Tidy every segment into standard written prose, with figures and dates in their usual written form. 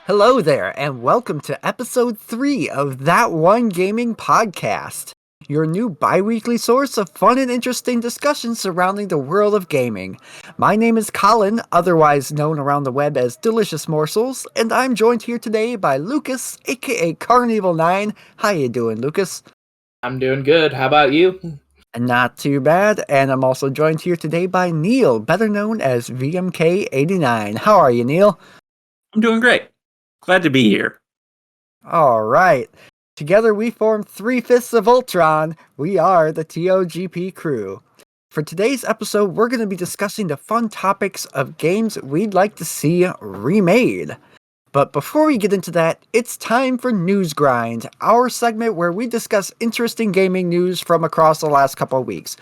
Hello there, and welcome to episode 3 of That One Gaming Podcast, your new bi-weekly source of fun and interesting discussions surrounding the world of gaming. My name is Colin, otherwise known around the web as Delicious Morsels, and I'm joined here today by Lucas, aka Carnival9. How you doing, Lucas? I'm doing good. How about you? Not too bad, and I'm also joined here today by Neal, better known as VMK89. How are you, Neal? I'm doing great. Glad to be here. All right. Together we form 3/5 of Ultron. We are the TOGP crew. For today's episode, we're going to be discussing the fun topics of games we'd like to see remade. But before we get into that, it's time for News Grind, our segment where we discuss interesting gaming news from across the last couple of weeks.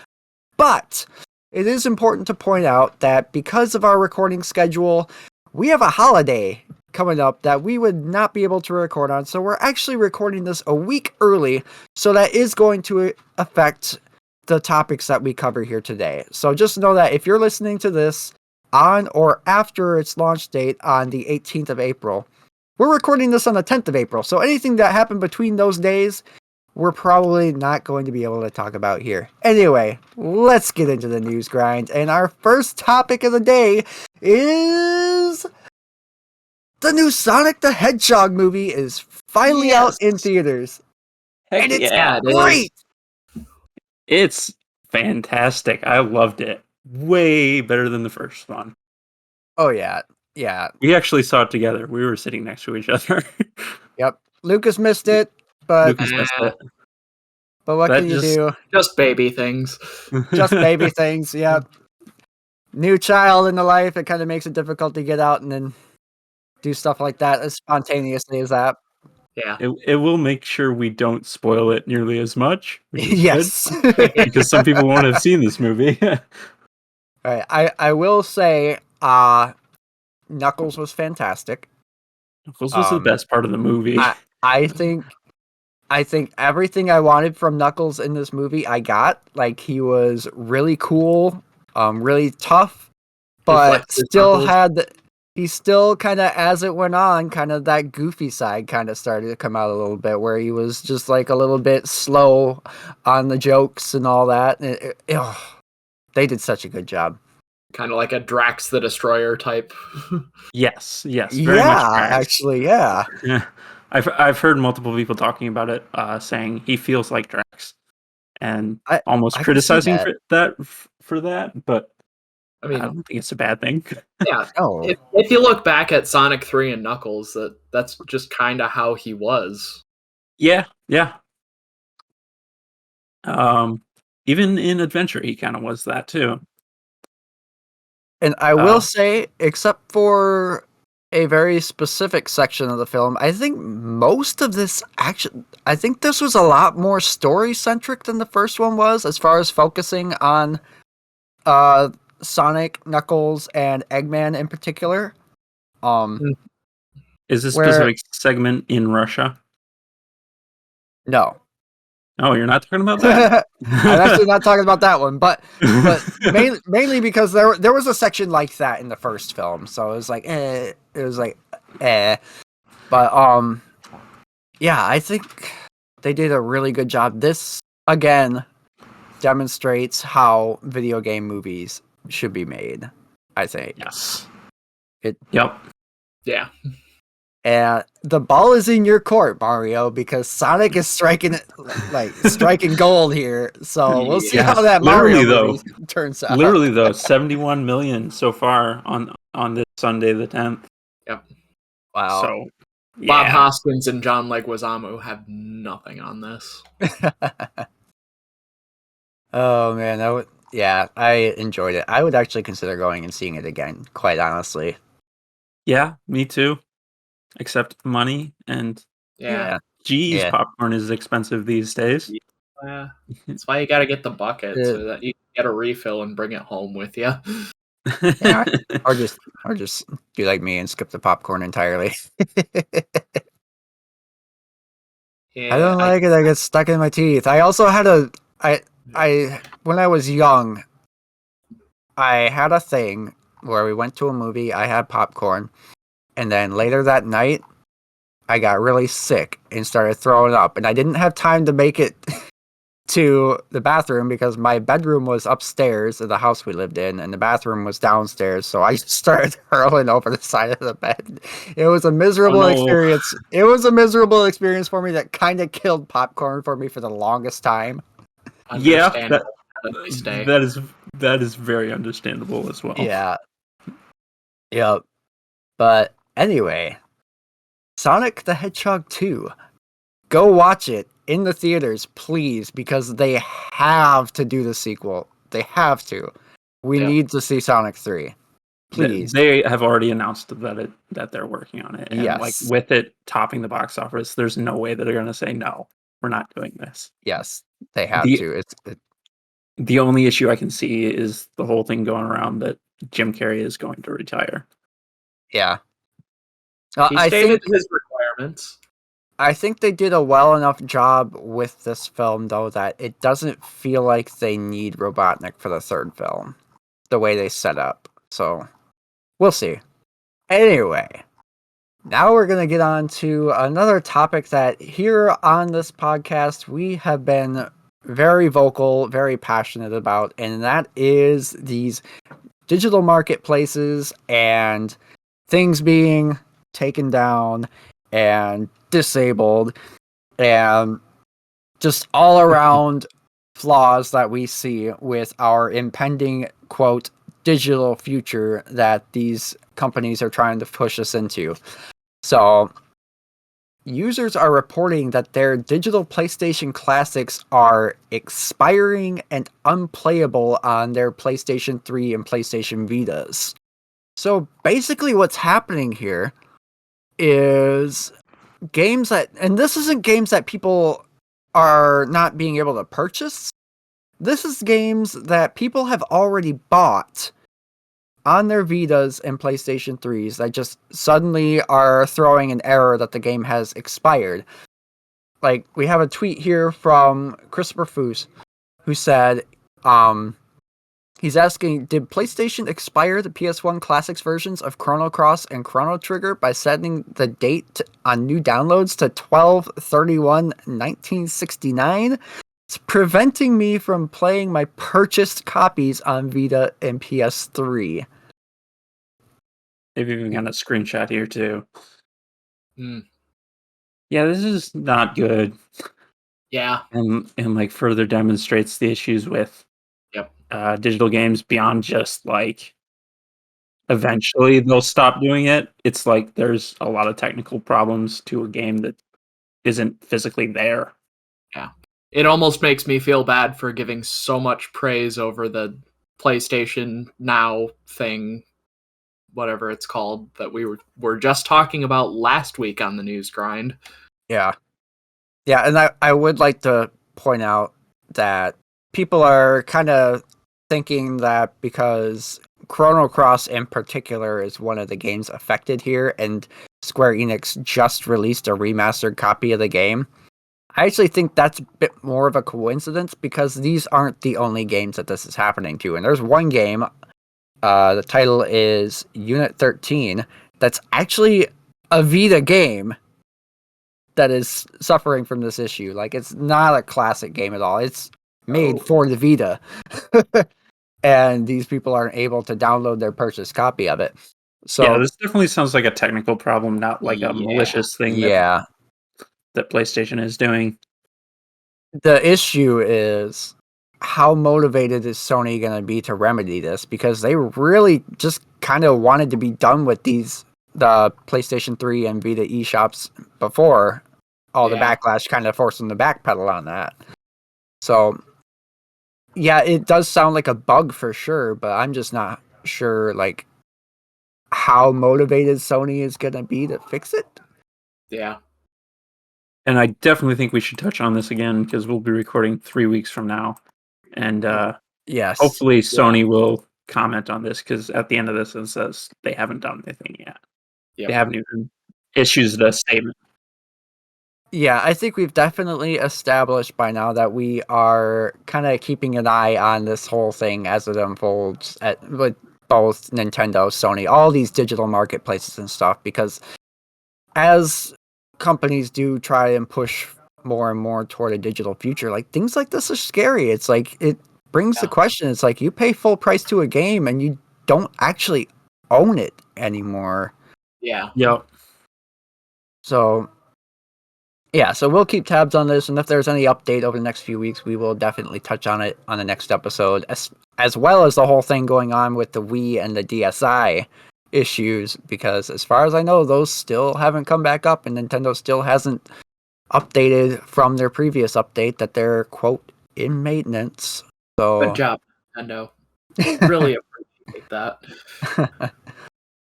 But it is important to point out that because of our recording schedule, we have a holiday coming up that we would not be able to record on, so we're actually recording this a week early, so that is going to affect the topics that we cover here today. So just know that if you're listening to this on or after its launch date on the 18th of April, we're recording this on the 10th of April, so anything that happened between those days, we're probably not going to be able to talk about here. Anyway, let's get into the news grind, and our first topic of the day is the new Sonic the Hedgehog movie is finally out in theaters. Heck and it's yeah, great! It's fantastic. I loved it. Way better than the first one. Oh, yeah. Yeah. We actually saw it together. We were sitting next to each other. Yep. Lucas missed it, but Lucas missed it. But what can you do? Just baby things. Just baby things, yeah. New child in the life, it kind of makes it difficult to get out and then do stuff like that as spontaneously as that. Yeah. It will make sure we don't spoil it nearly as much. Yes. Because some people won't have seen this movie. All right. I will say Knuckles was fantastic. Knuckles was the best part of the movie. I think everything I wanted from Knuckles in this movie I got. Like, he was really cool, really tough, but he still kind of, as it went on, kind of that goofy side kind of started to come out a little bit, where he was just like a little bit slow on the jokes and all that. They did such a good job. Kind of like a Drax the Destroyer type. Yes. Very much Yeah, actually, yeah. I've heard multiple people talking about it, saying he feels like Drax, and almost criticizing for that, but I mean, I don't think it's a bad thing. Yeah. If you look back at Sonic 3 and Knuckles, that's just kind of how he was. Yeah. Even in Adventure, he kind of was that too. And I will say, except for a very specific section of the film, I think most of this I think this was a lot more story-centric than the first one was, as far as focusing on Sonic, Knuckles, and Eggman in particular. Is this specific segment in Russia? No. Oh, you're not talking about that? I'm actually not talking about that one, but mainly because there was a section like that in the first film, so it was like, But, yeah, I think they did a really good job. This, again, demonstrates how video game movies should be made, I think. Yes. Yep. Yeah. And the ball is in your court, Mario, because Sonic is striking gold here. So we'll see how that Mario movie turns out. Literally, though, 71 million so far on this Sunday the 10th. Yep. Wow. So, yeah. Bob Hoskins and John Leguizamo have nothing on this. Oh man, I enjoyed it. I would actually consider going and seeing it again, quite honestly. Yeah, me too. accept money, and Yeah. geez, popcorn is expensive these days. Yeah. That's why you got to get the bucket so that you can get a refill and bring it home with you. Yeah, or just do like me and skip the popcorn entirely. Yeah, I don't like it. I get stuck in my teeth. I also had when I was young, I had a thing where we went to a movie. I had popcorn, and then later that night, I got really sick and started throwing up, and I didn't have time to make it to the bathroom because my bedroom was upstairs in the house we lived in, and the bathroom was downstairs. So I just started hurling over the side of the bed. It was a miserable experience. It was a miserable experience for me that kind of killed popcorn for me for the longest time. Yeah, that is very understandable as well. Yeah. Yep. But anyway, Sonic the Hedgehog 2. Go watch it in the theaters, please, because they have to do the sequel. They have to. We need to see Sonic 3. Please. They have already announced that they're working on it. And yes. like with it topping the box office, there's no way that they're going to say, no, we're not doing this. Yes, they have to. The only issue I can see is the whole thing going around that Jim Carrey is going to retire. Yeah. He stated his requirements. I think they did a well enough job with this film, though, that it doesn't feel like they need Robotnik for the third film, the way they set up. So, we'll see. Anyway, now we're going to get on to another topic that here on this podcast we have been very vocal, very passionate about, and that is these digital marketplaces and things being taken down and disabled and just all around flaws that we see with our impending, quote, digital future that these companies are trying to push us into. So, users are reporting that their digital PlayStation classics are expiring and unplayable on their PlayStation 3 and PlayStation Vitas. So basically what's happening here is games that, and this isn't games that people are not being able to purchase. This is games that people have already bought on their Vitas and PlayStation 3s that just suddenly are throwing an error that the game has expired. Like, we have a tweet here from Christopher Foose, who said, he's asking, did PlayStation expire the PS1 Classics versions of Chrono Cross and Chrono Trigger by setting the date on new downloads to 12/31/1969? It's preventing me from playing my purchased copies on Vita and PS3. They've even got a screenshot here too. Yeah, this is not good. Yeah. And like further demonstrates the issues with digital games beyond just like eventually they'll stop doing it. It's like there's a lot of technical problems to a game that isn't physically there. Yeah. It almost makes me feel bad for giving so much praise over the PlayStation Now thing, whatever it's called, that we were just talking about last week on the News Grind. Yeah. Yeah, and I would like to point out that people are kind of thinking that because Chrono Cross in particular is one of the games affected here, and Square Enix just released a remastered copy of the game. I actually think that's a bit more of a coincidence because these aren't the only games that this is happening to. And there's one game, the title is Unit 13, that's actually a Vita game that is suffering from this issue. Like, it's not a classic game at all. It's made for the Vita. And these people aren't able to download their purchased copy of it. So yeah, this definitely sounds like a technical problem, not like a malicious thing that PlayStation is doing. The issue is, how motivated is Sony going to be to remedy this? Because they really just kind of wanted to be done with the PlayStation 3 and Vita eShops before all the backlash kind of forced them to backpedal on that. So, yeah, it does sound like a bug for sure, but I'm just not sure, like, how motivated Sony is going to be to fix it. Yeah. And I definitely think we should touch on this again because we'll be recording 3 weeks from now. And yes, hopefully Sony will comment on this because at the end of this it says they haven't done anything yet. Yep. They haven't even issued a statement. Yeah, I think we've definitely established by now that we are kind of keeping an eye on this whole thing as it unfolds with both Nintendo, Sony, all these digital marketplaces and stuff, because as companies do try and push more and more toward a digital future, like things like this are scary. It's like it brings the question. It's like you pay full price to a game and you don't actually own it anymore. Yeah. Yep. So yeah, so we'll keep tabs on this, and if there's any update over the next few weeks, we will definitely touch on it on the next episode, as well as the whole thing going on with the Wii and the DSi issues, because as far as I know, those still haven't come back up, and Nintendo still hasn't updated from their previous update that they're, quote, in maintenance. So good job, Nintendo. Really appreciate that.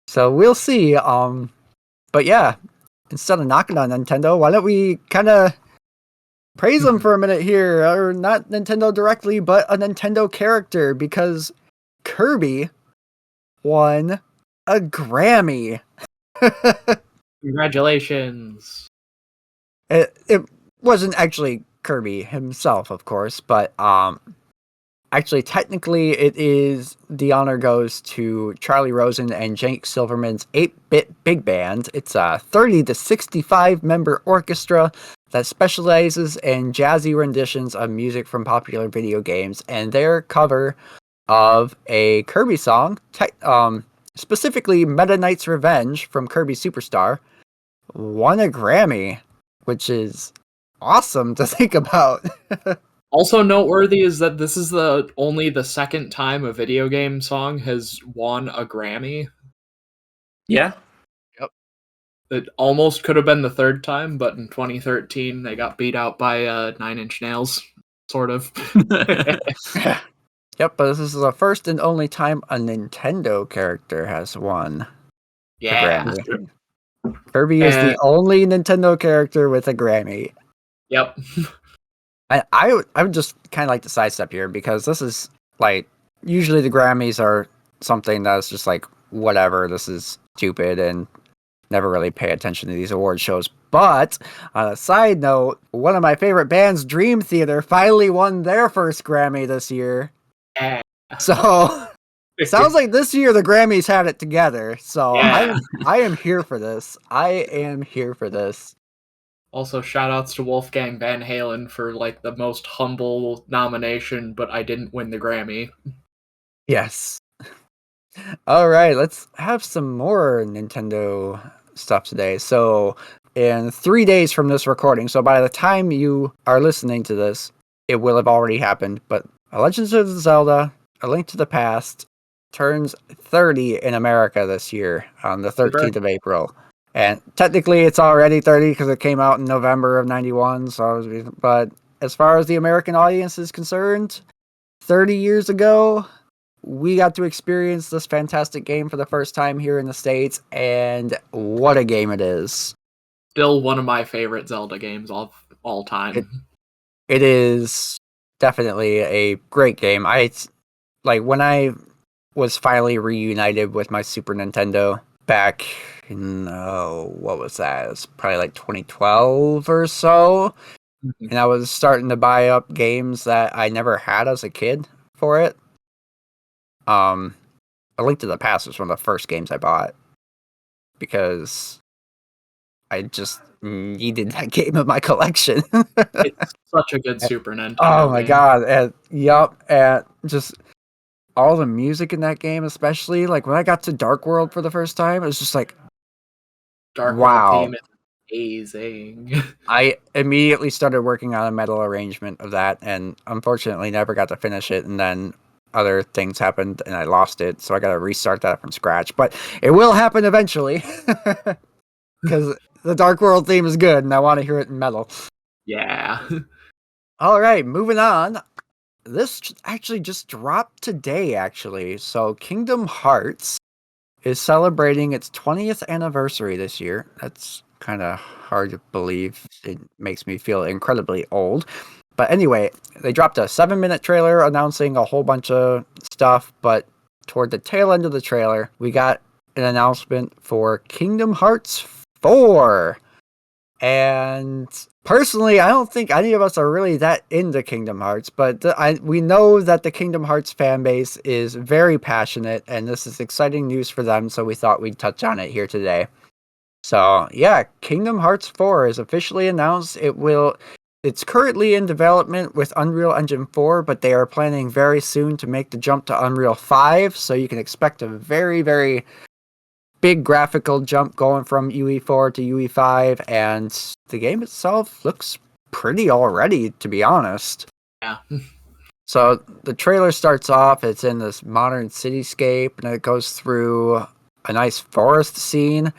So we'll see. But yeah, instead of knocking on Nintendo, why don't we kind of praise them for a minute here, or not Nintendo directly, but a Nintendo character, because Kirby won a Grammy. Congratulations. It wasn't actually Kirby himself, of course, but actually technically it is, the honor goes to Charlie Rosen and Jake Silverman's 8-bit big band. It's a 30 to 65 member orchestra that specializes in jazzy renditions of music from popular video games, and their cover of a Kirby song, specifically Meta Knight's Revenge from Kirby Superstar, won a Grammy, which is awesome to think about. Also noteworthy is that this is only the second time a video game song has won a Grammy. Yeah. Yep. It almost could have been the third time, but in 2013 they got beat out by 9 Inch Nails, sort of. Yep, but this is the first and only time a Nintendo character has won a Grammy. Kirby is the only Nintendo character with a Grammy. Yep. I would just kind of like to sidestep here, because this is like, usually the Grammys are something that's just like, whatever, this is stupid, and never really pay attention to these award shows. But on a side note, one of my favorite bands, Dream Theater, finally won their first Grammy this year. Yeah. So sounds like this year the Grammys had it together. So yeah. I am here for this. I am here for this. Also, shout-outs to Wolfgang Van Halen for, like, the most humble nomination, but I didn't win the Grammy. Yes. All right, let's have some more Nintendo stuff today. So, in 3 days from this recording, so by the time you are listening to this, it will have already happened, but Legend of Zelda, A Link to the Past, turns 30 in America this year on the 13th of April. And technically it's already 30 because it came out in November of 91. But as far as the American audience is concerned, 30 years ago, we got to experience this fantastic game for the first time here in the States, and what a game it is. Still one of my favorite Zelda games of all time. It is definitely a great game. When I was finally reunited with my Super Nintendo back in, what was that? It was probably like 2012 or so. Mm-hmm. And I was starting to buy up games that I never had as a kid for it. A Link to the Past was one of the first games I bought because I just needed that game in my collection. It's such a good Super Nintendo Oh my god. And just all the music in that game, especially like when I got to Dark World for the first time, it was just like, Dark wow. World is amazing. I immediately started working on a metal arrangement of that, and unfortunately never got to finish it, and then other things happened and I lost it, so I gotta restart that from scratch. But it will happen eventually. Because the Dark World theme is good and I want to hear it in metal. Yeah. Alright, moving on. This actually just dropped today, actually. So Kingdom Hearts is celebrating its 20th anniversary this year. That's kind of hard to believe. It makes me feel incredibly old. But anyway, they dropped a 7-minute trailer announcing a whole bunch of stuff, but toward the tail end of the trailer, we got an announcement for Kingdom Hearts 4. And personally, I don't think any of us are really that into Kingdom Hearts, but we know that the Kingdom Hearts fan base is very passionate, and this is exciting news for them, so we thought we'd touch on it here today. So, yeah, Kingdom Hearts 4 is officially announced. It's currently in development with Unreal Engine 4, but they are planning very soon to make the jump to Unreal 5, so you can expect a very, very big graphical jump going from UE4 to UE5, and the game itself looks pretty already, to be honest. Yeah. So the trailer starts off, it's in this modern cityscape, and it goes through a nice forest scene,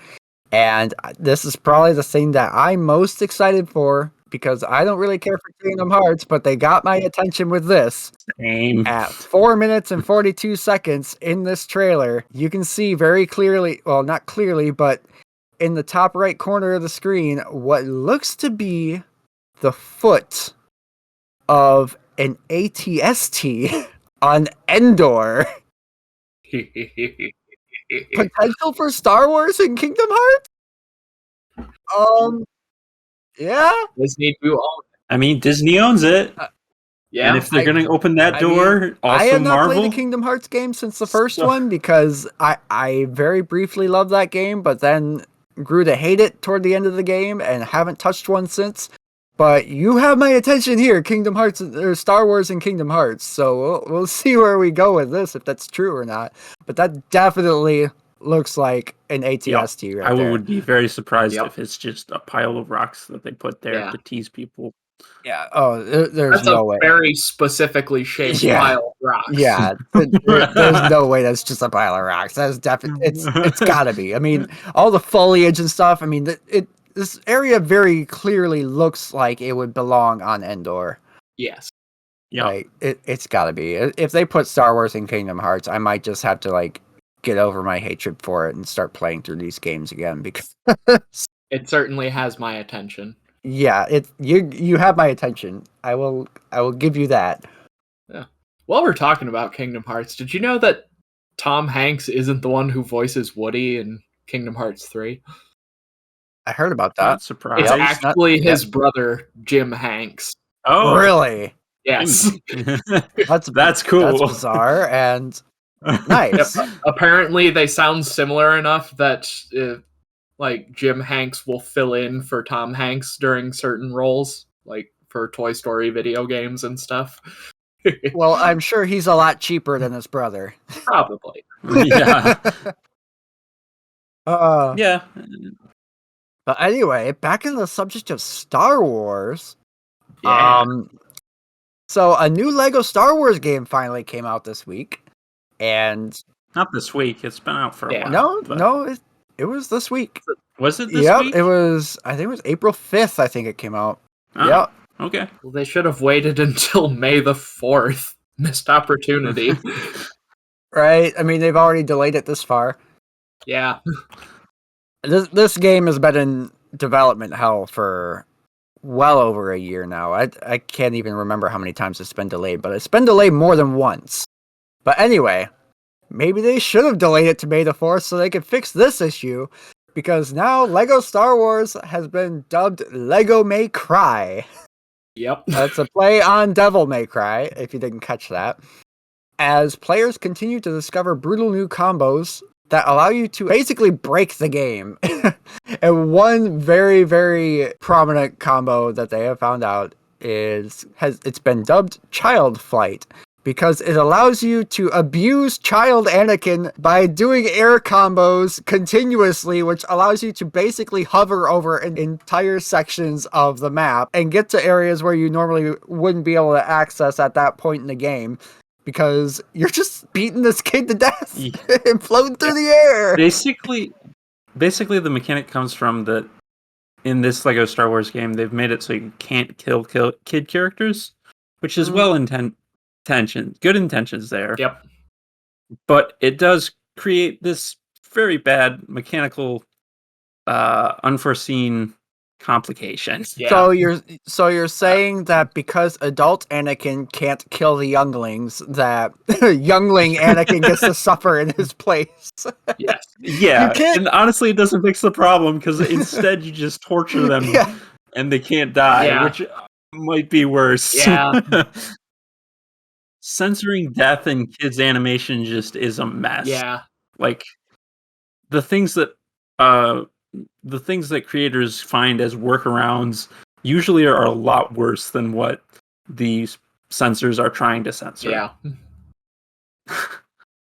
and this is probably the thing that I'm most excited for, because I don't really care for Kingdom Hearts, but they got my attention with this. Same. At 4 minutes and 42 seconds in this trailer, you can see very clearly, well, not clearly, but in the top right corner of the screen, what looks to be the foot of an ATST on Endor. Potential for Star Wars and Kingdom Hearts? Yeah. Disney do own it. I mean, Disney owns it. Yeah. And if they're going to open that door, I also have not Marvel. played the Kingdom Hearts game since the first one, because I very briefly loved that game, but then grew to hate it toward the end of the game and haven't touched one since. But you have my attention here, Kingdom Hearts, or Star Wars and Kingdom Hearts. So we'll see where we go with this, if that's true or not. But that definitely looks like an ATST right there. I would be very surprised if it's just a pile of rocks that they put there to tease people. Yeah. Oh, there's no way. Very specifically shaped pile of rocks. Yeah. There's no way that's just a pile of rocks. That's definitely. It's gotta be. I mean, all the foliage and stuff. I mean, this area very clearly looks like it would belong on Endor. Yes. Yeah. Like it's gotta be. If they put Star Wars in Kingdom Hearts, I might just have to get over my hatred for it and start playing through these games again, because it certainly has my attention. Yeah, you have my attention. I will give you that. Yeah. While we're talking about Kingdom Hearts, did you know that Tom Hanks isn't the one who voices Woody in Kingdom Hearts 3? I heard about that. Not surprised. It's actually his brother, Jim Hanks. Oh, really? Yes. That's cool. That's bizarre and nice. Yep. Apparently, they sound similar enough that Jim Hanks will fill in for Tom Hanks during certain roles, like for Toy Story video games and stuff. Well, I'm sure he's a lot cheaper than his brother. Probably. Yeah. Yeah. But anyway, back in the subject of Star Wars. Yeah. So a new Lego Star Wars game finally came out this week, and not this week. It's been out for a while. No, it was this week. Was it this week? It was. I think it was April 5th. I think it came out. Oh, yeah. Okay. Well, they should have waited until May the 4th. Missed opportunity. Right. I mean, they've already delayed it this far. Yeah. This game has been in development hell for well over a year now. I can't even remember how many times it's been delayed, but it's been delayed more than once. But anyway, maybe they should have delayed it to May the 4th so they could fix this issue, because now Lego Star Wars has been dubbed Lego May Cry. Yep. That's a play on Devil May Cry, if you didn't catch that. As players continue to discover brutal new combos that allow you to basically break the game. And one very, very prominent combo that they have found out it's been dubbed Child Flight, because it allows you to abuse child Anakin by doing air combos continuously, which allows you to basically hover over entire sections of the map and get to areas where you normally wouldn't be able to access at that point in the game, because you're just beating this kid to death and floating through the air. Basically, the mechanic comes from that in this Lego Star Wars game, they've made it so you can't kill kid characters, which is good intentions there. Yep. But it does create this very bad mechanical unforeseen complications. Yeah. So you're saying that because adult Anakin can't kill the younglings, that youngling Anakin gets to suffer in his place. Yes. Yeah, You can't- and honestly, it doesn't fix the problem because instead you just torture them Yeah. and they can't die, Yeah. which might be worse. Yeah. Censoring death in kids' animation just is a mess. Yeah. Like the things that uh, creators find as workarounds usually are a lot worse than what these censors are trying to censor. Yeah.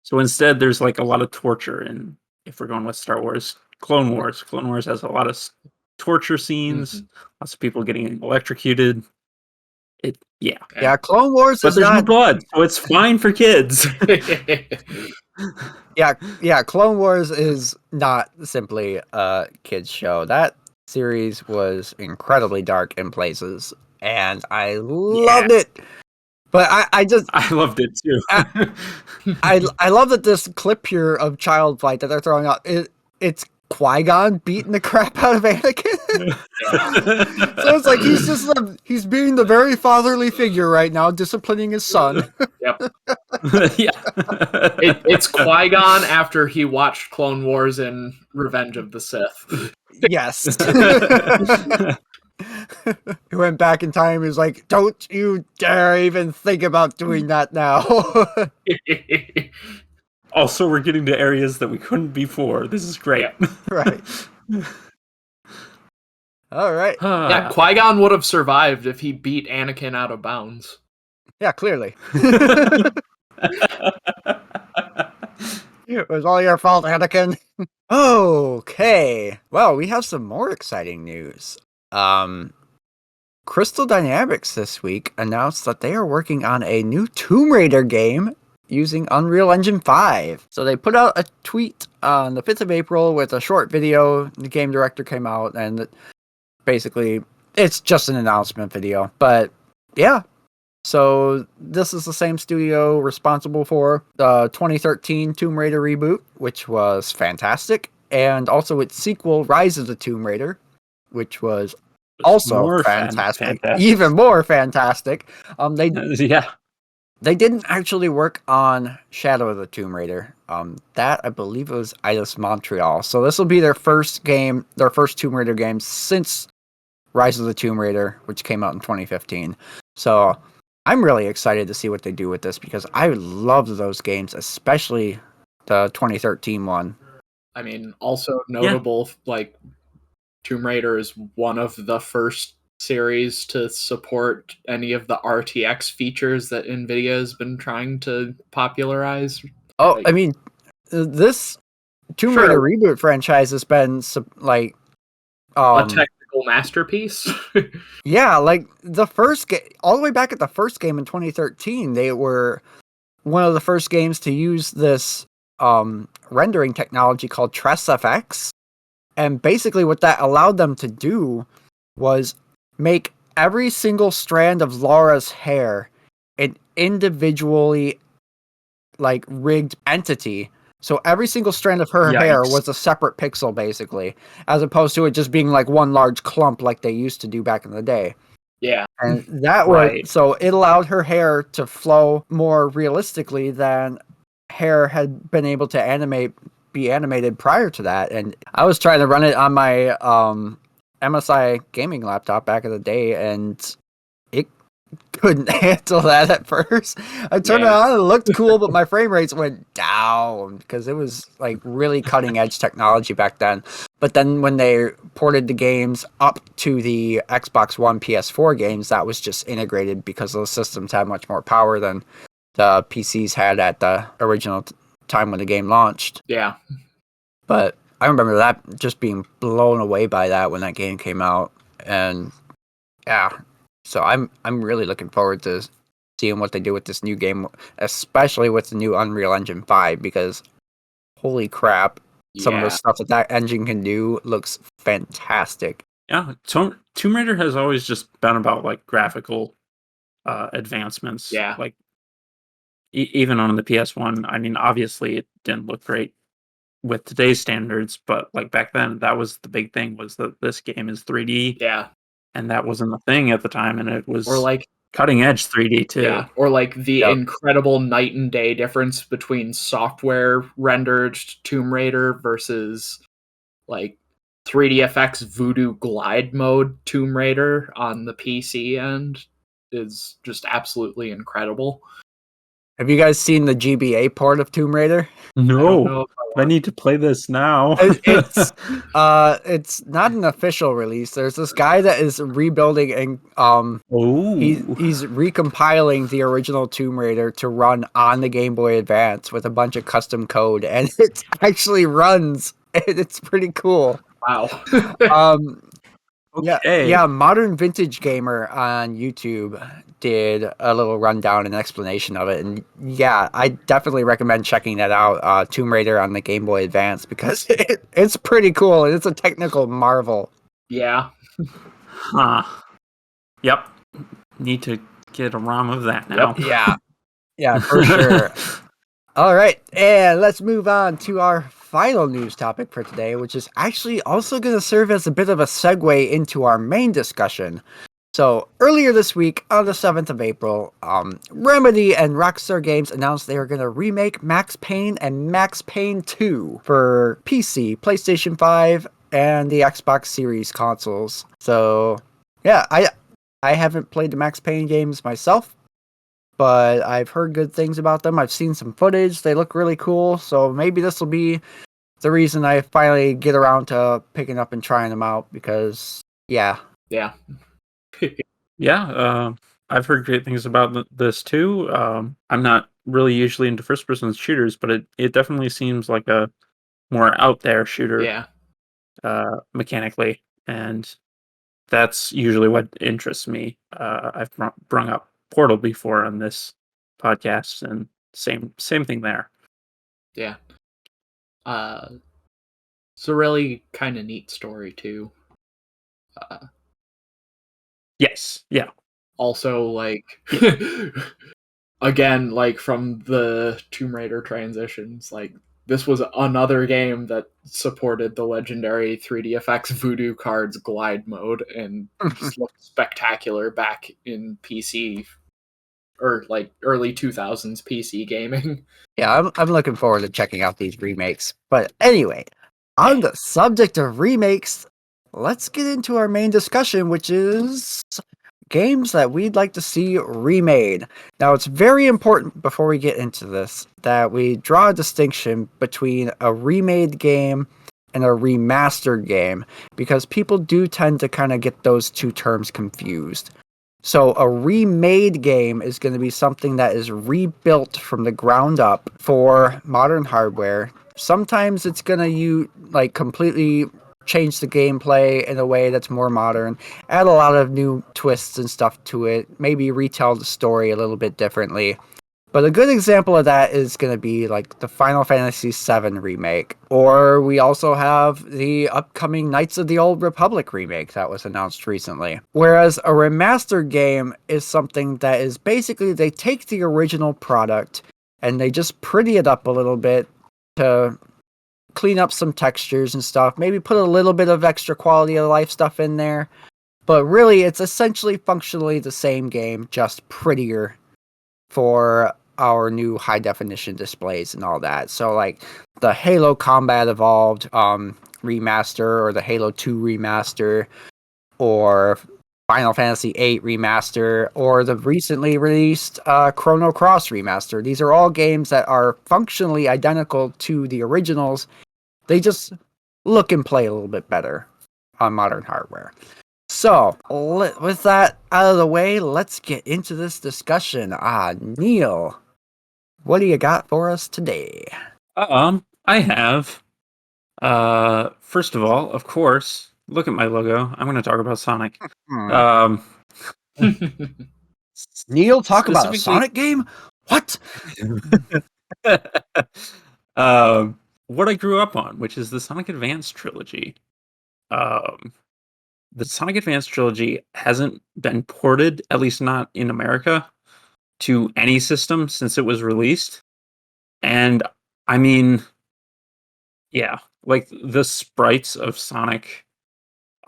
So instead, there's like a lot of torture, and if we're going with Star Wars, Clone Wars has a lot of torture scenes, lots of people getting electrocuted. Yeah, Clone Wars but is there's no not blood, so it's fine for kids. Yeah, Clone Wars is not simply a kids show. That series was incredibly dark in places, and I loved it. But I just I loved it too. I love that this clip here of child fight that they're throwing out. It's Qui-Gon beating the crap out of Anakin. So it's like he's being the very fatherly figure right now, disciplining his son. Yep. Yeah. It's Qui-Gon after he watched Clone Wars and Revenge of the Sith. Yes. He went back in time. He was like, "Don't you dare even think about doing that now." Also, we're getting to areas that we couldn't before. This is great. Yeah. Right. All right. Yeah, Qui-Gon would have survived if he beat Anakin out of bounds. Yeah, clearly. It was all your fault, Anakin. Okay. Well, we have some more exciting news. Crystal Dynamics this week announced that they are working on a new Tomb Raider game using Unreal Engine 5. So they put out a tweet on the 5th of April with a short video. The game director came out, and basically it's just an announcement video. But yeah. So this is the same studio responsible for the 2013 Tomb Raider reboot, which was fantastic, and also its sequel, Rise of the Tomb Raider, which was also fantastic, even more fantastic. They didn't actually work on Shadow of the Tomb Raider. That I believe it was Eidos Montreal. So this will be their first game, their first Tomb Raider game since Rise of the Tomb Raider, which came out in 2015. So I'm really excited to see what they do with this because I loved those games, especially the 2013 one. I mean, also notable, like Tomb Raider is one of the first series to support any of the RTX features that NVIDIA has been trying to popularize. Oh, I mean, this Tomb Raider reboot franchise has been like a technical masterpiece. Yeah, like the first game, all the way back at the first game in 2013, they were one of the first games to use this rendering technology called TressFX. And basically what that allowed them to do was make every single strand of Laura's hair an individually like rigged entity. So every single strand of her hair was a separate pixel, basically, as opposed to it just being like one large clump like they used to do back in the day. Yeah. And that was, so it allowed her hair to flow more realistically than hair had been able to be animated prior to that. And I was trying to run it on my MSI gaming laptop back in the day, and it couldn't handle that at first. I turned it on, it looked cool, but my frame rates went down because it was like really cutting edge technology back then. But then when they ported the games up to the Xbox One, PS4 games, that was just integrated because those systems had much more power than the PCs had at the original time when the game launched. Yeah. But I remember that just being blown away by that when that game came out. And yeah, so I'm really looking forward to seeing what they do with this new game, especially with the new Unreal Engine 5, because holy crap, some of the stuff that engine can do looks fantastic. Yeah, Tomb Raider has always just been about like graphical advancements. Yeah. Like even on the PS1, I mean, obviously it didn't look great with today's standards, but like back then, that was the big thing, was that this game is 3D. Yeah. And that wasn't a thing at the time, and it was Or like cutting edge 3D too. Yeah, or like the incredible night and day difference between software rendered Tomb Raider versus like 3DFX Voodoo Glide mode Tomb Raider on the PC end is just absolutely incredible. Have you guys seen the GBA port of Tomb Raider? No, I need to play this now. It's not an official release. There's this guy that is rebuilding and he's recompiling the original Tomb Raider to run on the Game Boy Advance with a bunch of custom code, and it actually runs. And it's pretty cool. Wow. Okay. Yeah, Modern Vintage Gamer on YouTube did a little rundown and explanation of it, and yeah, I definitely recommend checking that out. Tomb Raider on the Game Boy Advance, because it's pretty cool and it's a technical marvel. Yeah. Huh. Yep. Need to get a ROM of that now. Yep. Yeah, for sure. All right, and let's move on to our final news topic for today, which is actually also going to serve as a bit of a segue into our main discussion. So, earlier this week, on the 7th of April, Remedy and Rockstar Games announced they were going to remake Max Payne and Max Payne 2 for PC, PlayStation 5, and the Xbox Series consoles. So, yeah, I haven't played the Max Payne games myself, but I've heard good things about them. I've seen some footage. They look really cool. So maybe this will be the reason I finally get around to picking up and trying them out, because, yeah. Yeah. Yeah, I've heard great things about this too. I'm not really usually into first-person shooters, but it definitely seems like a more out there shooter. Yeah. Mechanically, and that's usually what interests me. I've brung up Portal before on this podcast, and same thing there. Yeah. It's a really kind of neat story too. Yes. Yeah. Also, like, again, like from the Tomb Raider transitions, like this was another game that supported the legendary 3DFX Voodoo Cards glide mode and just looked spectacular back in PC or like early 2000s PC gaming. Yeah, I'm looking forward to checking out these remakes. But anyway, on the subject of remakes, let's get into our main discussion, which is games that we'd like to see remade. Now, it's very important before we get into this that we draw a distinction between a remade game and a remastered game, because people do tend to kind of get those two terms confused. So a remade game is going to be something that is rebuilt from the ground up for modern hardware. Sometimes it's going to completely change the gameplay in a way that's more modern, add a lot of new twists and stuff to it, maybe retell the story a little bit differently. But a good example of that is going to be like the Final Fantasy VII remake, or we also have the upcoming Knights of the Old Republic remake that was announced recently. Whereas a remastered game is something that is basically they take the original product and they just pretty it up a little bit to clean up some textures and stuff, maybe put a little bit of extra quality of life stuff in there. But really, it's essentially functionally the same game, just prettier for our new high definition displays and all that. So like the Halo Combat Evolved remaster, or the Halo 2 remaster, or Final Fantasy VIII remaster, or the recently released Chrono Cross remaster. These are all games that are functionally identical to the originals. They just look and play a little bit better on modern hardware. So, with that out of the way, let's get into this discussion. Neal, what do you got for us today? I have. First of all, of course, look at my logo. I'm going to talk about Sonic. Neal, talk about a Sonic game? What? What I grew up on, which is the Sonic Advance trilogy. The Sonic Advance trilogy hasn't been ported, at least not in America, to any system since it was released. And I mean, Yeah, like the sprites of Sonic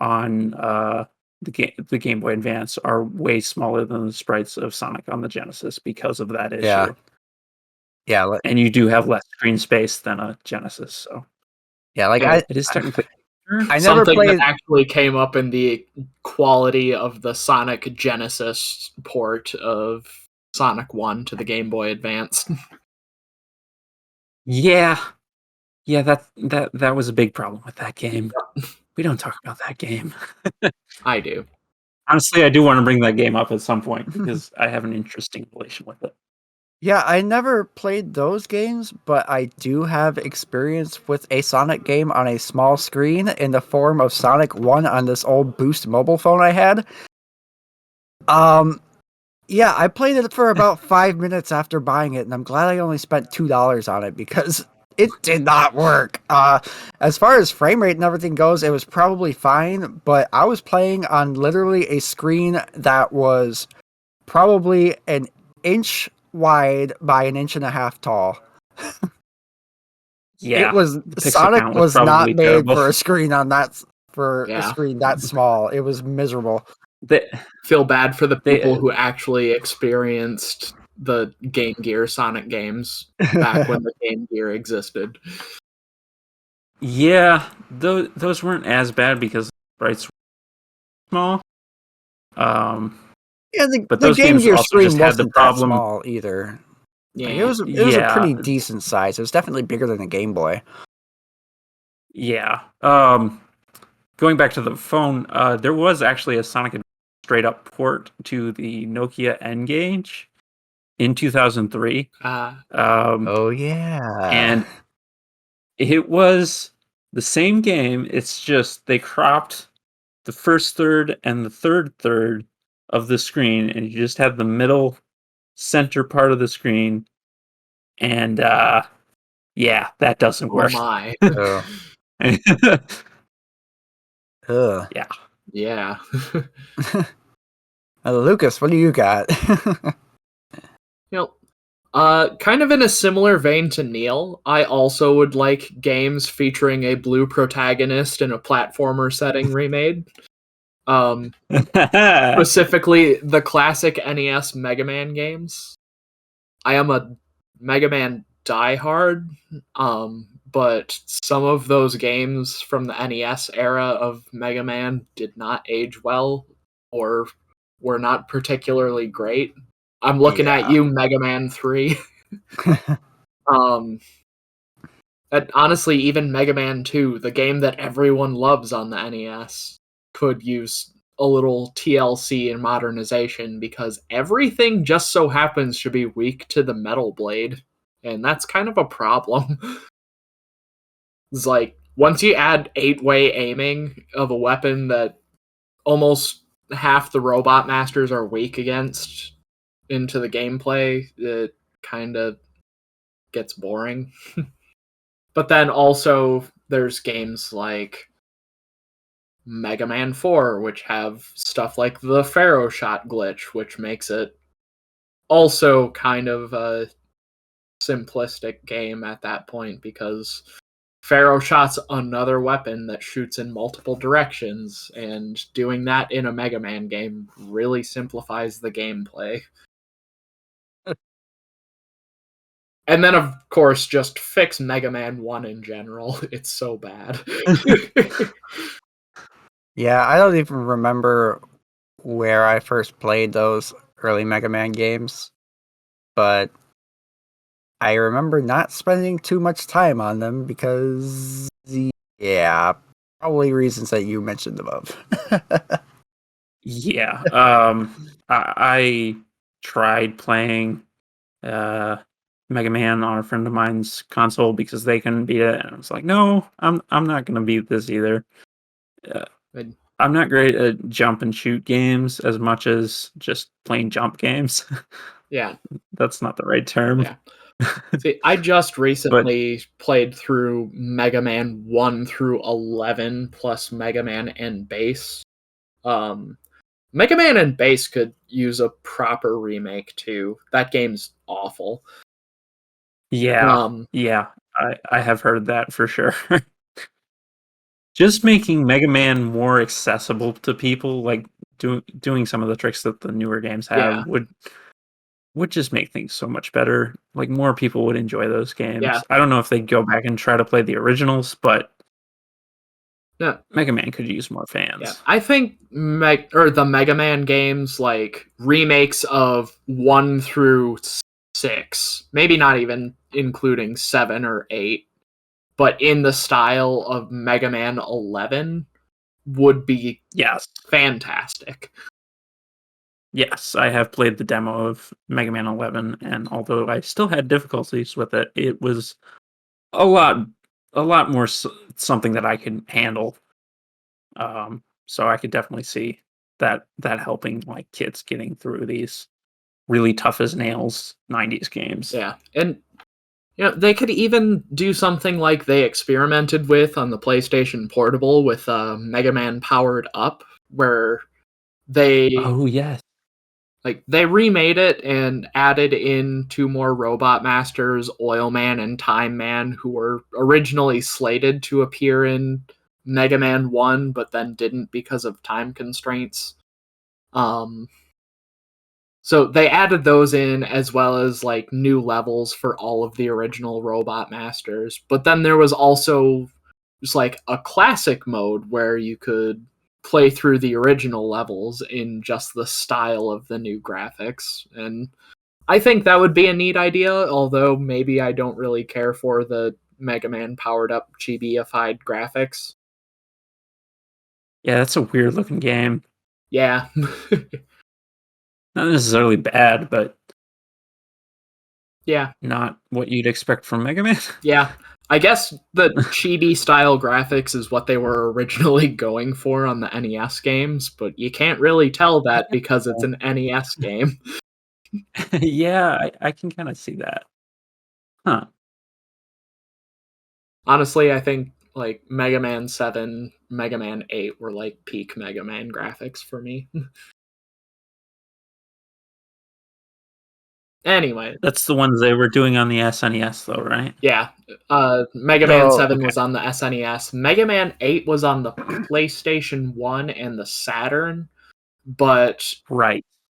on the Game Boy Advance are way smaller than the sprites of Sonic on the Genesis because of that Yeah. issue. Yeah, And you do have less screen space than a Genesis, so yeah, like Yeah. it is technically I never Something that played. actually came up in the quality of the Sonic Genesis port of Sonic 1 to the Game Boy Advance. Yeah. Yeah, that was a big problem with that game. We don't talk about that game. I do. Honestly, I do want to bring that game up at some point because I have an interesting relation with it. Yeah, I never played those games, but I do have experience with a Sonic game on a small screen in the form of Sonic 1 on this old Boost mobile phone I had. Yeah, I played it for about 5 minutes after buying it, and I'm glad I only spent $2 on it because it did not work. As far as frame rate and everything goes, it was probably fine, but I was playing on literally a screen that was probably an inch wide by an inch and a half tall. Yeah, the pixel Sonic count was was not probably made terrible. for a screen on that for a Yeah. screen that small. It was miserable. Feel bad for the people They- who actually experienced the Game Gear Sonic games back when the Game Gear existed. Yeah, those weren't as bad because the sprites were small. Yeah, But the those Game games Gear also screen just had the wasn't that problem. small either. Like, Yeah. it was a Yeah, pretty decent size. It was definitely bigger than a Game Boy. yeah. Going back to the phone, there was actually a Sonic straight up port to the Nokia N-Gage in 2003. Oh yeah. And it was the same game. It's just they cropped the first third and the third third of the screen, and you just have the middle center part of the screen. And yeah, that doesn't Oh work. my. Oh. Ugh. Yeah. Yeah. Lucas, what do you got? Kind of in a similar vein to Neal, I also would like games featuring a blue protagonist in a platformer setting remade. Specifically, the classic NES Mega Man games. I am a Mega Man diehard, but some of those games from the NES era of Mega Man did not age well or were not particularly great. I'm looking at Yeah. you, Mega Man 3. Honestly, even Mega Man 2, the game that everyone loves on the NES, could use a little TLC and modernization because everything just so happens to be weak to the Metal Blade, and that's kind of a problem. It's like, once you add 8-way aiming of a weapon that almost half the Robot Masters are weak against into the gameplay, it kind of gets boring. But then also there's games like Mega Man 4, which have stuff like the Pharaoh Shot glitch, which makes it also kind of a simplistic game at that point because Pharaoh Shot's another weapon that shoots in multiple directions, and doing that in a Mega Man game really simplifies the gameplay. And then, of course, just fix Mega Man 1 in general. It's so bad. Yeah, I don't even remember where I first played those early Mega Man games, but I remember not spending too much time on them because, yeah, probably reasons that you mentioned above. Yeah. I tried playing Mega Man on a friend of mine's console because they couldn't beat it, and I was like, no, I'm not gonna beat this either. I'm not great at jump and shoot games as much as just plain jump games. Yeah. That's not the right term. Yeah. See, I just recently played through Mega Man 1 through 11 plus Mega Man and Base. Mega Man and Base could use a proper remake too. That game's awful. Yeah. Yeah. I have heard that for sure. Just making Mega Man more accessible to people, like doing some of the tricks that the newer games have, would just make things so much better. Like more people would enjoy those games. Yeah. I don't know if they'd go back and try to play the originals, but Yeah. Mega Man could use more fans. Yeah. I think the Mega Man games, like remakes of 1 through 6, maybe not even including 7 or 8, but in the style of Mega Man 11 would be fantastic. Yes, I have played the demo of Mega Man 11, and although I still had difficulties with it, it was a lot more something that I could handle. So I could definitely see that helping like kids getting through these really tough as nails 90s games. Yeah, and they could even do something like they experimented with on the PlayStation Portable with Mega Man Powered Up, where they they remade it and added in 2 more Robot Masters, Oil Man and Time Man, who were originally slated to appear in Mega Man 1, but then didn't because of time constraints. So they added those in, as well as like new levels for all of the original Robot Masters. But then there was also just like a classic mode where you could play through the original levels in just the style of the new graphics. And I think that would be a neat idea, although maybe I don't really care for the Mega Man powered up chibi-ified graphics. Yeah, that's a weird looking game. Yeah. Not necessarily bad, but yeah, not what you'd expect from Mega Man. Yeah. I guess the chibi style graphics is what they were originally going for on the NES games, but you can't really tell that because it's an NES game. Yeah, I can kind of see that. Huh. Honestly, I think like Mega Man 7, Mega Man 8 were like peak Mega Man graphics for me. Anyway. That's the ones they were doing on the SNES though, right? Yeah. Mega Man 7 was on the SNES. Mega Man 8 was on the PlayStation 1 and the Saturn, but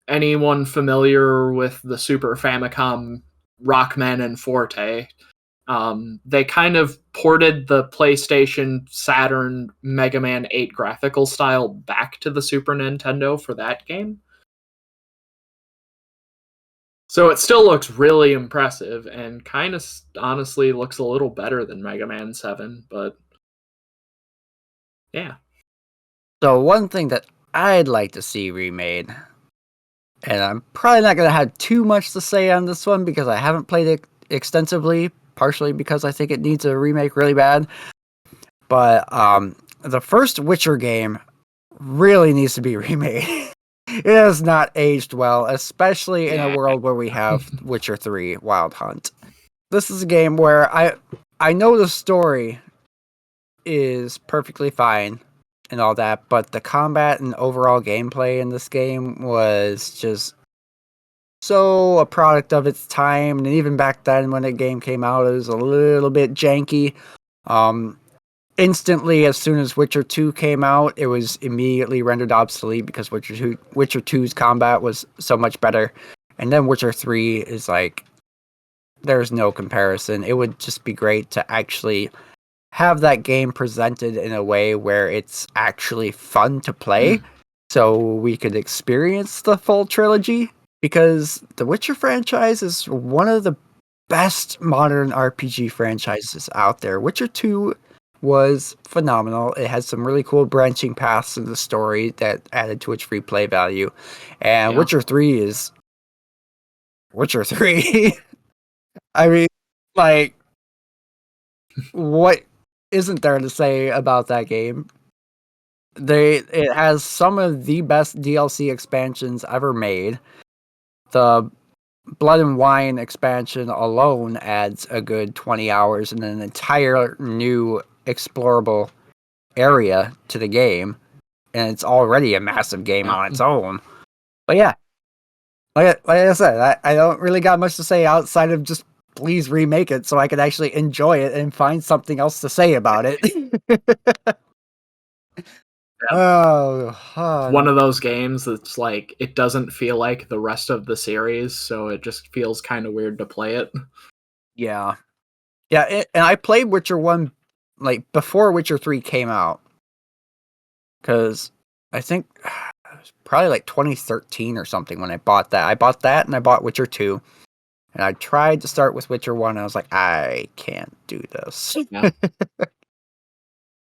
anyone familiar with the Super Famicom Rockman and Forte, they kind of ported the PlayStation Saturn Mega Man 8 graphical style back to the Super Nintendo for that game. So it still looks really impressive and kind of honestly looks a little better than Mega Man 7, but yeah. So one thing that I'd like to see remade, and I'm probably not going to have too much to say on this one because I haven't played it extensively, partially because I think it needs a remake really bad. But the first Witcher game really needs to be remade. It has not aged well, especially in a world where we have Witcher 3 Wild Hunt. This is a game where I know the story is perfectly fine and all that, but the combat and overall gameplay in this game was just so a product of its time, and even back then when the game came out, it was a little bit janky. Instantly, as soon as Witcher 2 came out, it was immediately rendered obsolete because Witcher 2's combat was so much better. And then Witcher 3 is like, there's no comparison. It would just be great to actually have that game presented in a way where it's actually fun to play, so we could experience the full trilogy. Because the Witcher franchise is one of the best modern RPG franchises out there. Witcher 2 was phenomenal. It had some really cool branching paths in the story that added to its free play value. And Witcher 3 is Witcher 3. I mean, like, what isn't there to say about that game? It has some of the best DLC expansions ever made. The Blood and Wine expansion alone adds a good 20 hours and an entire new explorable area to the game, and it's already a massive game on its own. But yeah, like I said, I don't really got much to say outside of just please remake it so I could actually enjoy it and find something else to say about it. It's one of those games that's like, it doesn't feel like the rest of the series, so it just feels kind of weird to play it. Yeah. Yeah, and I played Witcher 1 like before Witcher 3 came out. Because I think it was probably like 2013 or something when I bought that. I bought that and I bought Witcher 2. And I tried to start with Witcher 1 and I was like, I can't do this. Yeah.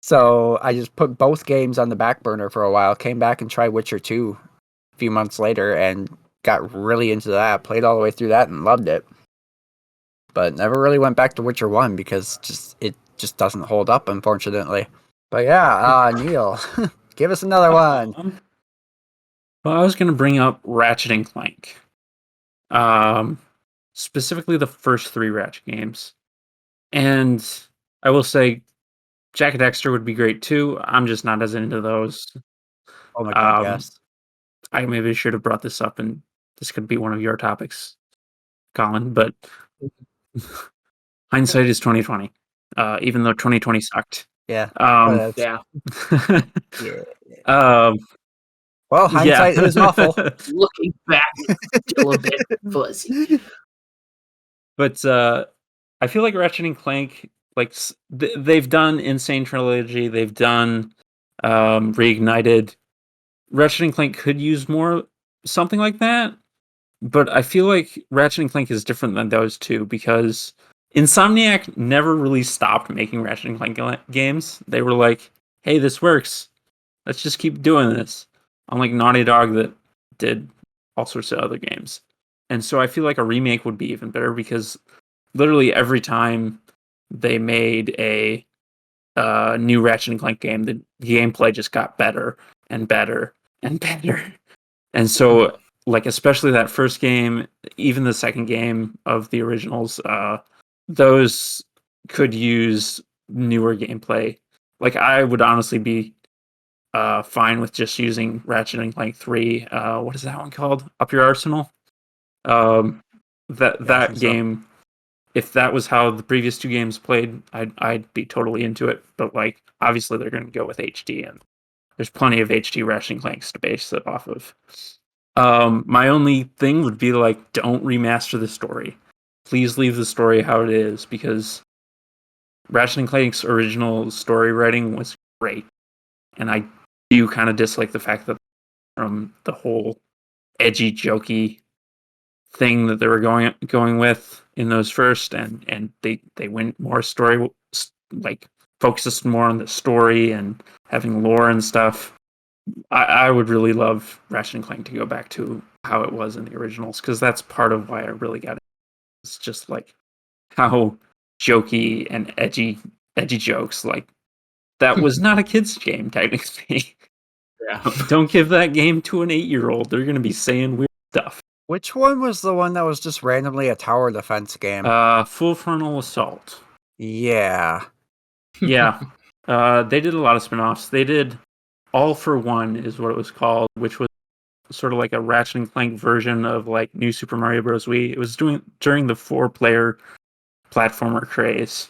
So I just put both games on the back burner for a while, came back and tried Witcher 2 a few months later and got really into that. Played all the way through that and loved it. But never really went back to Witcher 1 because it just doesn't hold up, unfortunately. But yeah, Neal, give us another one. Well, I was going to bring up Ratchet and Clank. Specifically the first 3 Ratchet games. And I will say Jack and Dexter would be great too. I'm just not as into those. Oh my god, yes. I maybe should have brought this up, and this could be one of your topics, Colin, but hindsight is 2020. Even though 2020 sucked. Yeah. Yeah. Yeah. Well, hindsight is awful. Looking back, it's still a bit fuzzy. But I feel like Ratchet and Clank, like they've done Insane Trilogy, they've done Reignited. Ratchet and Clank could use more something like that, but I feel like Ratchet and Clank is different than those two because Insomniac never really stopped making Ratchet and Clank games. They were like, hey, this works. Let's just keep doing this. Unlike Naughty Dog that did all sorts of other games. And so I feel like a remake would be even better because literally every time they made a new Ratchet and Clank game, the gameplay just got better and better and better. And so, like, especially that first game, even the second game of the originals, those could use newer gameplay. Like, I would honestly be fine with just using Ratchet and Clank 3. What is that one called? Up Your Arsenal? That game, if that was how the previous 2 games played, I'd be totally into it. But like, obviously they're going to go with HD, and there's plenty of HD Ratchet and Clanks to base it off of. My only thing would be like, don't remaster the story. Please leave the story how it is, because Ratchet and Clank's original story writing was great, and I do kind of dislike the fact that from the whole edgy, jokey thing that they were going with in those first, and they went more story, like focused more on the story and having lore and stuff. I would really love Ratchet and Clank to go back to how it was in the originals, because that's part of why I really got it. It's just like how jokey and edgy jokes, like that was not a kid's game technically. Yeah. Don't give that game to an 8-year-old. They're going to be saying weird stuff. Which one was the one that was just randomly a tower defense game? Full Frontal Assault. Yeah. Yeah. They did a lot of spin-offs. They did All for One is what it was called, which was sort of like a Ratchet and Clank version of like New Super Mario Bros. Wii. It was during the 4-player platformer craze.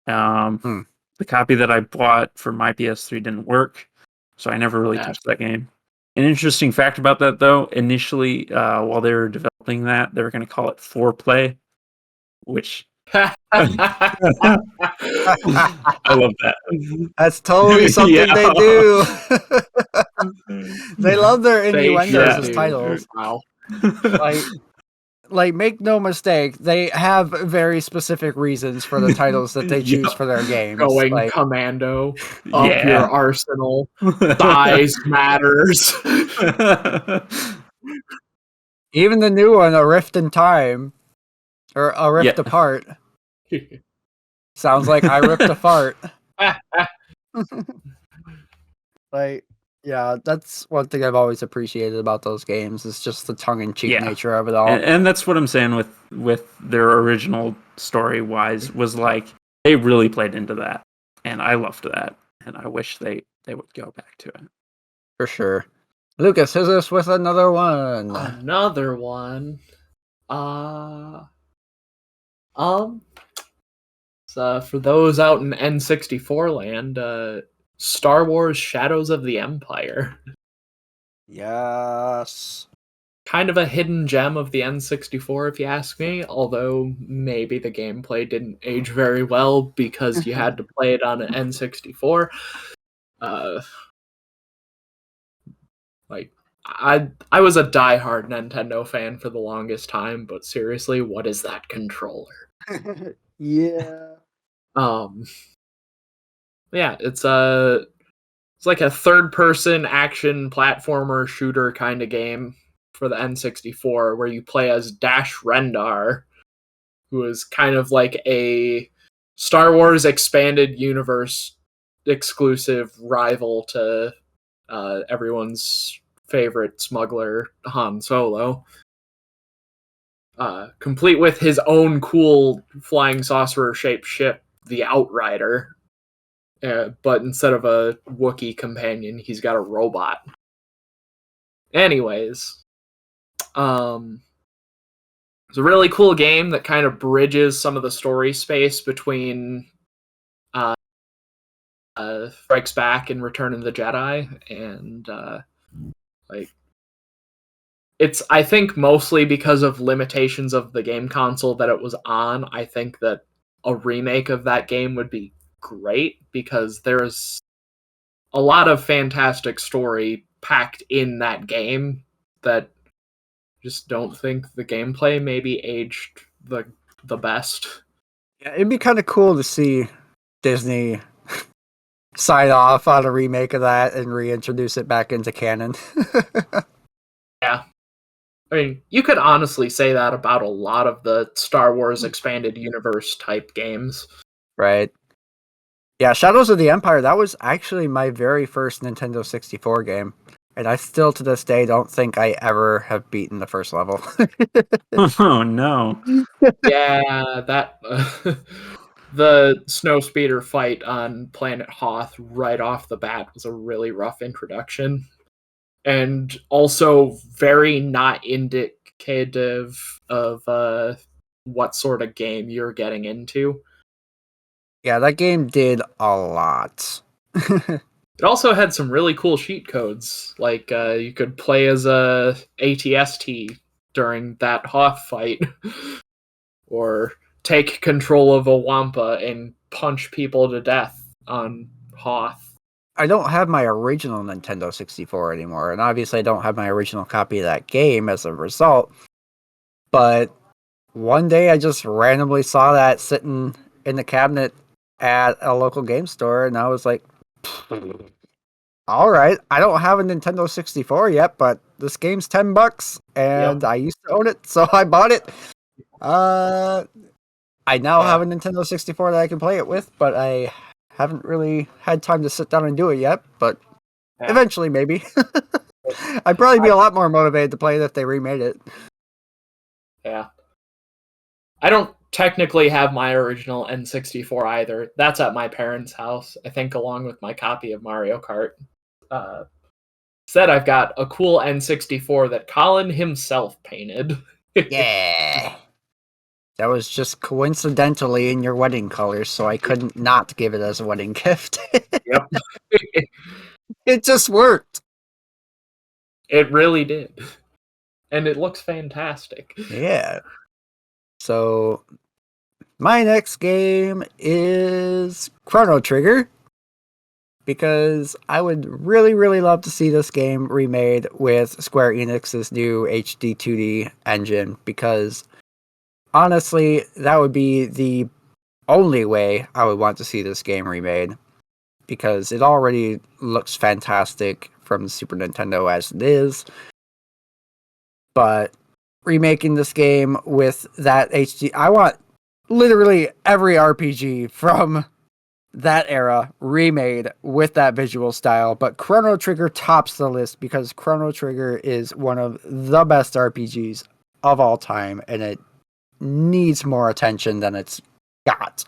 The copy that I bought for my PS3 didn't work, so I never really touched that game. An interesting fact about that, though, initially, while they were developing that, they were going to call it 4Play, which I love that. That's totally something they do. They love their innuendos as titles. Wow. Like, make no mistake, they have very specific reasons for the titles that they choose for their games. Going like, commando, up your arsenal, size matters. Even the new one, A Rift in Time, or A Rift Apart, sounds like I ripped a fart. Like, yeah, that's one thing I've always appreciated about those games. Is just the tongue-in-cheek nature of it all. And that's what I'm saying with their original story-wise, was like, they really played into that. And I loved that. And I wish they would go back to it. For sure. Lucas, hit us with another one. Another one. Um, so for those out in N64 land, Star Wars Shadows of the Empire. Yes. Kind of a hidden gem of the N64, if you ask me, although maybe the gameplay didn't age very well because you had to play it on an N64. Like, I was a diehard Nintendo fan for the longest time, but seriously, what is that controller? Yeah. Yeah, it's like a third-person action platformer shooter kind of game for the N64 where you play as Dash Rendar, who is kind of like a Star Wars expanded universe exclusive rival to everyone's favorite smuggler, Han Solo. Complete with his own cool flying saucer-shaped ship, the Outrider. But instead of a Wookiee companion, he's got a robot. Anyways, it's a really cool game that kind of bridges some of the story space between Strikes Back and Return of the Jedi, and it's, I think, mostly because of limitations of the game console that it was on. I think that a remake of that game would be great because there's a lot of fantastic story packed in that game that just don't think the gameplay maybe aged the best. Yeah, it'd be kind of cool to see Disney sign off on a remake of that and reintroduce it back into canon. Yeah. I mean, you could honestly say that about a lot of the Star Wars expanded universe type games. Right. Yeah, Shadows of the Empire, that was actually my very first Nintendo 64 game. And I still, to this day, don't think I ever have beaten the first level. Oh, no. Yeah, that... the snowspeeder fight on Planet Hoth right off the bat was a really rough introduction. And also very not indicative of what sort of game you're getting into. Yeah, that game did a lot. It also had some really cool cheat codes, like you could play as a ATST during that Hoth fight, or take control of a Wampa and punch people to death on Hoth. I don't have my original Nintendo 64 anymore, and obviously I don't have my original copy of that game as a result. But one day I just randomly saw that sitting in the cabinet at a local game store, and I was like, all right, I don't have a Nintendo 64 yet, but this game's $10, and I used to own it, so I bought it. I now have a Nintendo 64 that I can play it with, but I haven't really had time to sit down and do it yet, but eventually maybe. I'd probably be a lot more motivated to play it if they remade it. Yeah. I don't technically have my original N64 either. That's at my parents' house, I think, along with my copy of Mario Kart. Instead, I've got a cool N64 that Colin himself painted. Yeah. That was just coincidentally in your wedding colors, so I couldn't not give it as a wedding gift. Yep. It just worked. It really did. And it looks fantastic. Yeah. So, my next game is Chrono Trigger, because I would really, really love to see this game remade with Square Enix's new HD 2D engine, because honestly, that would be the only way I would want to see this game remade, because it already looks fantastic from the Super Nintendo as it is. But remaking this game with that HD, I want literally every RPG from that era remade with that visual style, but Chrono Trigger tops the list because Chrono Trigger is one of the best RPGs of all time, and it needs more attention than it's got,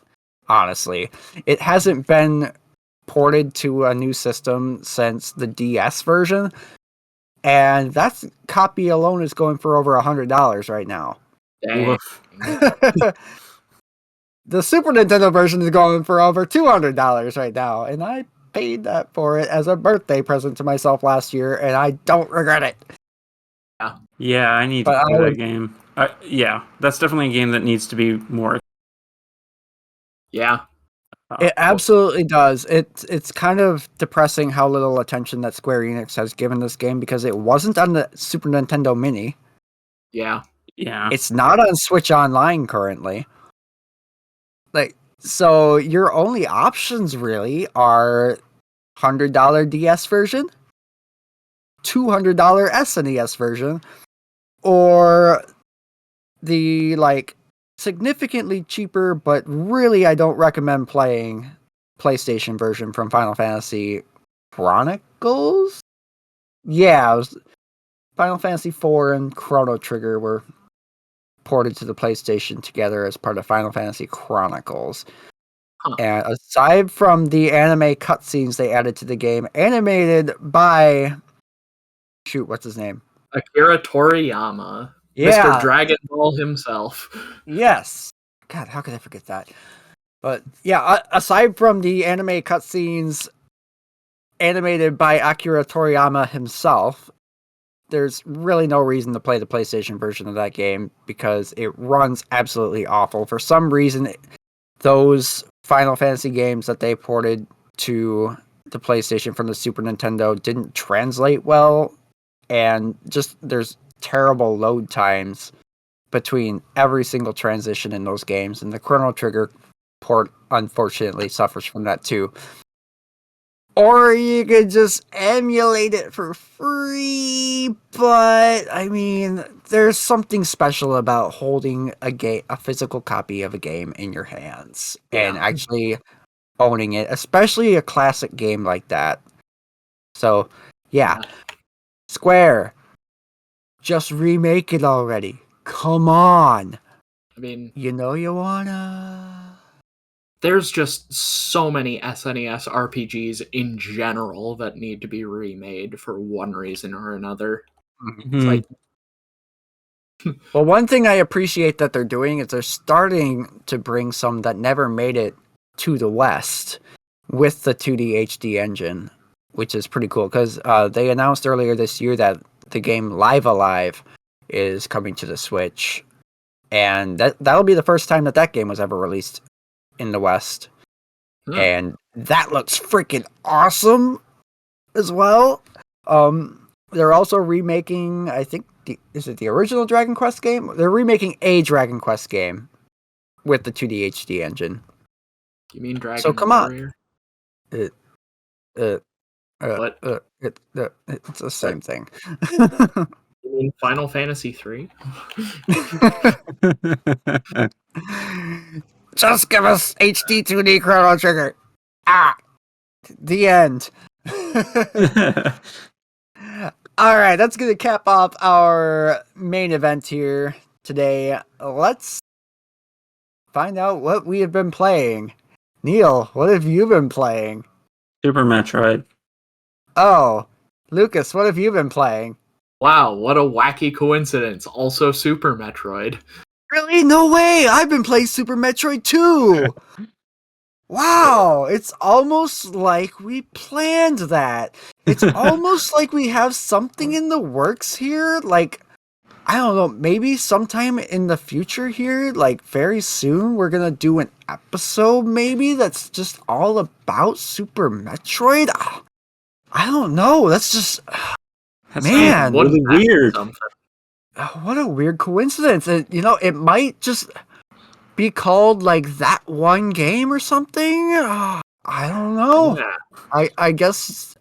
honestly. It hasn't been ported to a new system since the DS version, and that copy alone is going for over $100 right now. Dang. The Super Nintendo version is going for over $200 right now, and I paid that for it as a birthday present to myself last year, and I don't regret it. Yeah, I need to play that game. Yeah, that's definitely a game that needs to be more. Yeah. It absolutely does. It's kind of depressing how little attention that Square Enix has given this game because it wasn't on the Super Nintendo Mini. Yeah. It's not on Switch Online currently. So your only options really are $100 DS version, $200 SNES version, or the significantly cheaper, but really I don't recommend playing PlayStation version from Final Fantasy Chronicles. Yeah, Final Fantasy IV and Chrono Trigger were ported to the PlayStation together as part of Final Fantasy Chronicles. Huh. And aside from the anime cutscenes they added to the game, animated by what's his name? Akira Toriyama. Yeah. Mr. Dragon Ball himself. Yes. God, how could I forget that? But yeah, aside from the anime cutscenes animated by Akira Toriyama himself, there's really no reason to play the PlayStation version of that game because it runs absolutely awful. For some reason, those Final Fantasy games that they ported to the PlayStation from the Super Nintendo didn't translate well, and just there's terrible load times between every single transition in those games, and the Chrono Trigger port unfortunately suffers from that too. Or you could just emulate it for free, but I mean, there's something special about holding a physical copy of a game in your hands and actually owning it, especially a classic game like that. So, yeah. Square, just remake it already. Come on. I mean, you wanna. There's just so many SNES RPGs in general that need to be remade for one reason or another. Mm-hmm. It's like, well, one thing I appreciate that they're doing is they're starting to bring some that never made it to the West with the 2D HD engine, which is pretty cool because they announced earlier this year that the game Live Alive is coming to the Switch, and that'll be the first time that game was ever released in the West. And that looks freaking awesome as well. They're also remaking, I think, is it the original Dragon Quest game? They're remaking a Dragon Quest game with the 2D HD engine. You mean Dragon So come Warrior? On. What? It's the same thing. You mean Final Fantasy 3? Just give us HD 2D Chrono Trigger. The end. All right, that's going to cap off our main event here today. Let's find out what we have been playing. Neal, what have you been playing? Super Metroid. Oh, Lucas, what have you been playing? Wow, what a wacky coincidence. Also Super Metroid. Really? No way! I've been playing Super Metroid too! Wow, it's almost like we planned that. It's almost like we have something in the works here. Like, I don't know, maybe sometime in the future here, like very soon, we're gonna do an episode maybe that's just all about Super Metroid. I don't know. That's just, man, really weird. What a weird coincidence. It might just be called like that one game or something. I don't know. Yeah. I guess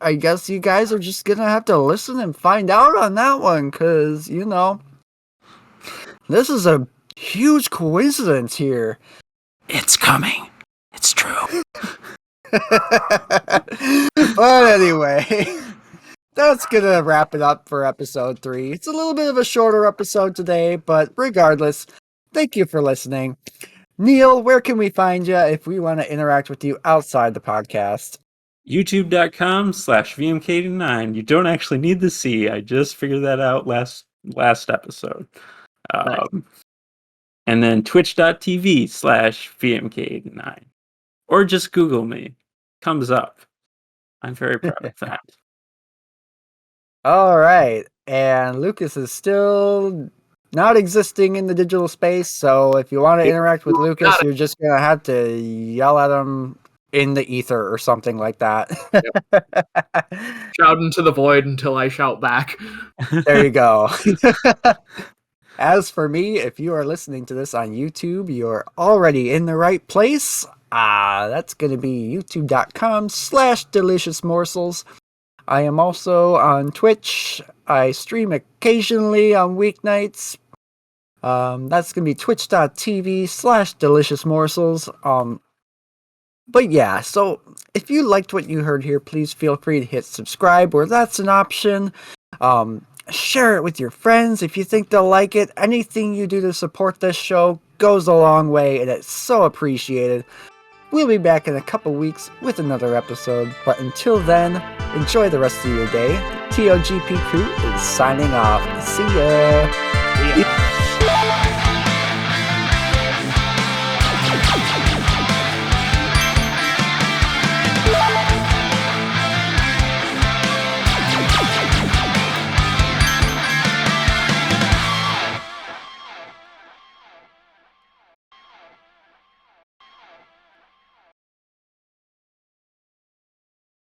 you guys are just gonna have to listen and find out on that one, because this is a huge coincidence here. It's coming. It's true. But anyway, that's gonna wrap it up for episode 3. It's a little bit of a shorter episode today, but regardless, thank you for listening. Neal, where can we find you if we want to interact with you outside the podcast? YouTube.com/VMK9. You don't actually need the C. I just figured that out last episode. Nice. And then twitch.tv/VMK89. Or just Google me. Comes up. I'm very proud of that. All right. And Lucas is still not existing in the digital space. So if you want to interact with Lucas, you're just going to have to yell at him in the ether or something like that. Yep. Shout into the void until I shout back. There you go. As for me, if you are listening to this on YouTube, you're already in the right place. That's going to be youtube.com/deliciousmorsels. I am also on Twitch. I stream occasionally on weeknights. That's going to be twitch.tv/deliciousmorsels. But yeah, so if you liked what you heard here, please feel free to hit subscribe where that's an option. Share it with your friends if you think they'll like it. Anything you do to support this show goes a long way, and it's so appreciated. We'll be back in a couple weeks with another episode, but until then, enjoy the rest of your day. The TOGP crew is signing off. See ya!